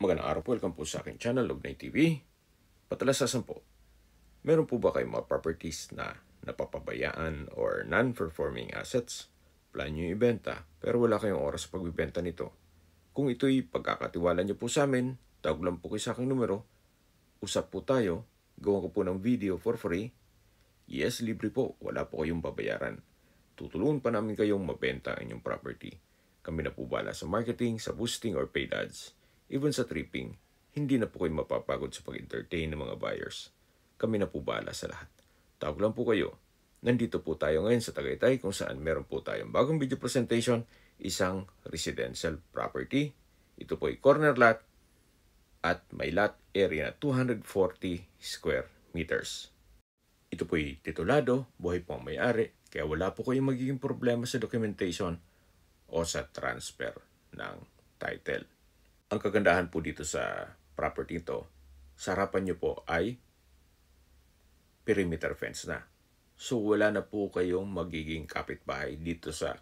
Magandang araw po, welcome po sa aking channel, Lognay TV. Patalasasan po, meron po ba kayong mga properties na napapabayaan or non-performing assets? Plan nyo ibenta, pero wala kayong oras sa pagbibenta nito. Kung ito'y pagkakatiwala nyo po sa amin, tawag lang po kayo sa aking numero, usap po tayo, gawa ko po ng video for free. Yes, libre po, wala po kayong babayaran. Tutulungan pa namin kayong mabenta ang inyong property. Kami na po bala sa marketing, sa boosting or paid ads. Even sa tripping, hindi na po kayo mapapagod sa pag-entertain ng mga buyers. Kami na po bahala sa lahat. Tawag lang po kayo. Nandito po tayo ngayon sa Tagaytay kung saan meron po tayong bagong video presentation, isang residential property. Ito po ay corner lot at may lot area na 240 square meters. Ito po ay titulado, buhay po ang may-ari, kaya wala po kayong magiging problema sa documentation o sa transfer ng title. Ang kagandahan po dito sa property ito, sa harapan nyo po ay perimeter fence na. So wala na po kayong magiging kapitbahay dito sa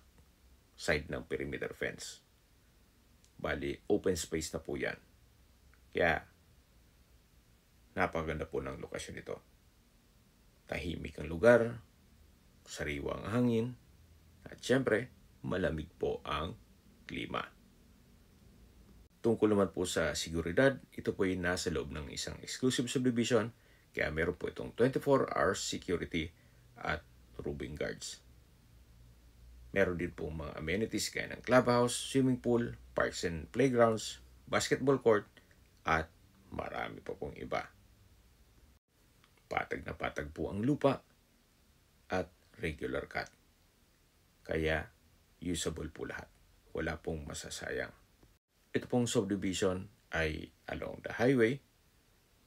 side ng perimeter fence. Bali, open space na po yan. Kaya, napaganda po ng lokasyon ito. Tahimik ang lugar, sariwang hangin, at syempre, malamig po ang klima. Tungkol naman po sa seguridad, ito po ay nasa loob ng isang exclusive subdivision, kaya meron po itong 24 hours security at roving guards. Meron din po mga amenities gaya ng clubhouse, swimming pool, parks and playgrounds, basketball court, at marami pa pong iba. Patag na patag po ang lupa at regular cut. Kaya usable po lahat. Wala pong masasayang. Ito pong subdivision ay along the highway,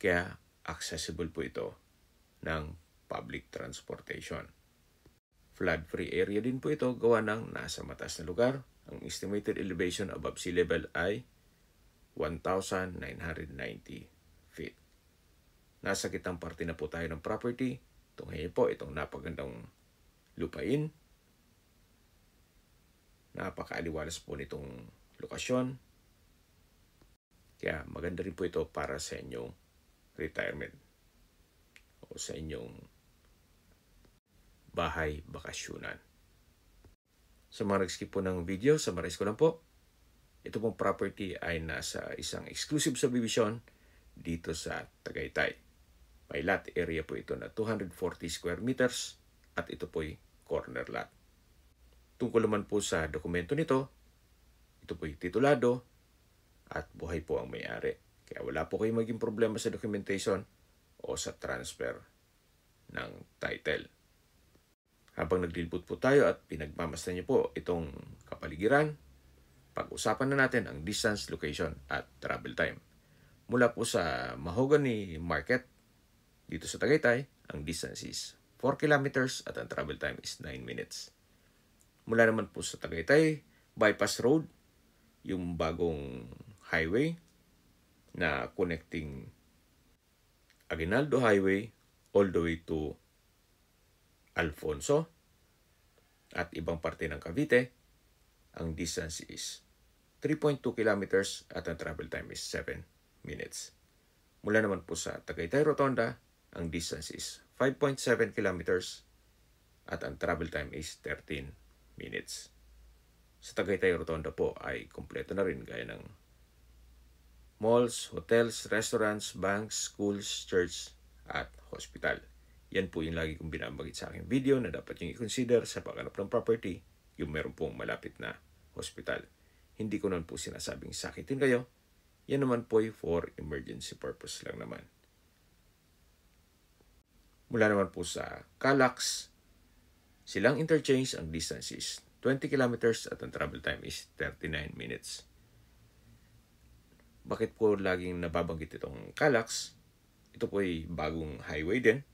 kaya accessible po ito ng public transportation. Flood-free area din po ito gawa ng nasa mataas na lugar. Ang estimated elevation above sea level ay 1,990 feet. Nasa kitang parte na po tayo ng property. Ito ngayon po, itong napagandang lupain. Napakaaliwalas po nitong lokasyon. Kaya maganda rin po ito para sa inyong retirement o sa inyong bahay bakasyunan. Sa mga nag-skip po ng video, summarize ko lang po. Ito pong property ay nasa isang exclusive subdivision dito sa Tagaytay. May lot area po ito na 240 square meters at ito po ay corner lot. Tungkol naman po sa dokumento nito, ito po ay titulado at buhay po ang may-ari. Kaya wala po kayong maging problema sa documentation o sa transfer ng title. Habang naglilibot po tayo at pinagmamasdan niyo po itong kapaligiran, pag-usapan na natin ang distance, location at travel time. Mula po sa Mahogany Market dito sa Tagaytay, ang distance is 4 kilometers at ang travel time is 9 minutes. Mula naman po sa Tagaytay, Bypass Road, yung bagong highway na connecting Aguinaldo Highway all the way to Alfonso at ibang parte ng Cavite, ang distance is 3.2 kilometers at ang travel time is 7 minutes. Mula naman po sa Tagaytay Rotonda, ang distance is 5.7 kilometers at ang travel time is 13 minutes. Sa Tagaytay Rotonda po ay kompleto na rin gaya ng malls, hotels, restaurants, banks, schools, church at hospital. Yan po yung lagi kong binabagit sa aking video na dapat yung i-consider sa paghanap ng property, yung meron pong malapit na hospital. Hindi ko naman po sinasabing sakitin kayo. Yan naman po ay for emergency purpose lang naman. Mula naman po sa Calax, silang interchange, ang distance is 20 kilometers at ang travel time is 39 minutes. Bakit po laging nababanggit itong Calax? Ito po ay bagong highway din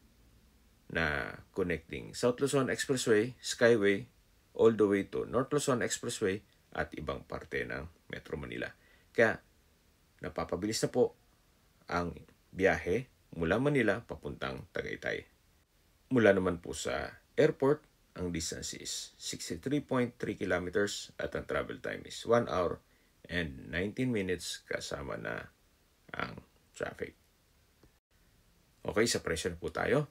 na connecting South Luzon Expressway, Skyway, all the way to North Luzon Expressway at ibang parte ng Metro Manila. Kaya napapabilis na po ang biyahe mula Manila papuntang Tagaytay. Mula naman po sa airport, ang distance is 63.3 kilometers at ang travel time is 1 hour and 19 minutes kasama na ang traffic. Okay, sa presyo na po tayo.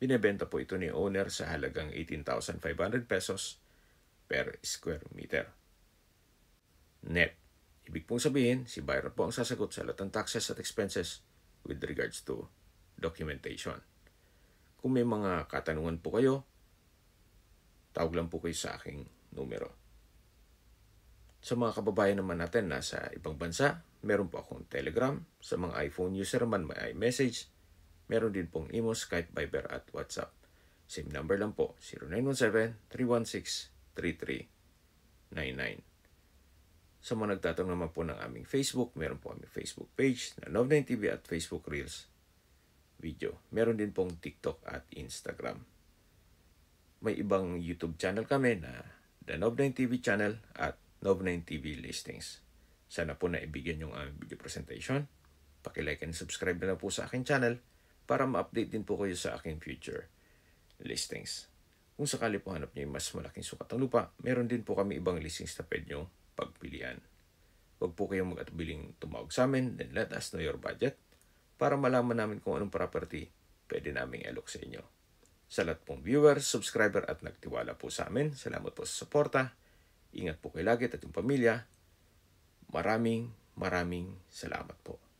Binebenta po ito ni owner sa halagang 18,500 pesos per square meter. Net. Ibig pong sabihin, si buyer po ang sasagot sa lahat ng taxes at expenses with regards to documentation. Kung may mga katanungan po kayo, tawag lang po kayo sa aking numero. Sa mga kababayan naman natin nasa ibang bansa, meron po akong Telegram. Sa mga iPhone user naman may iMessage. Meron din pong Imo, Skype, Viber at WhatsApp. Same number lang po, 0917-316-3399. Sa mga nagtatanong naman po ng aming Facebook, meron po aming Facebook page na Nov9TV at Facebook Reels video. Meron din pong TikTok at Instagram. May ibang YouTube channel kami na The Nov9TV channel at Nov9TV Listings. Sana po naibigyan yung aming video presentation. Paki-like and subscribe na po sa aking channel para ma-update din po kayo sa aking future listings. Kung sakali po hanap niyo yung mas malaking sukat ng lupa, meron din po kami ibang listings na pwede nyo pagpilian. Huwag po kayong mag-atubiling tumawag sa amin, then let us know your budget para malaman namin kung anong property pwede naming alok sa inyo. Sa lahat pong viewers, subscriber at nagtiwala po sa amin, salamat po sa suporta. Ingat po kayo lagi at yung pamilya. Maraming salamat po.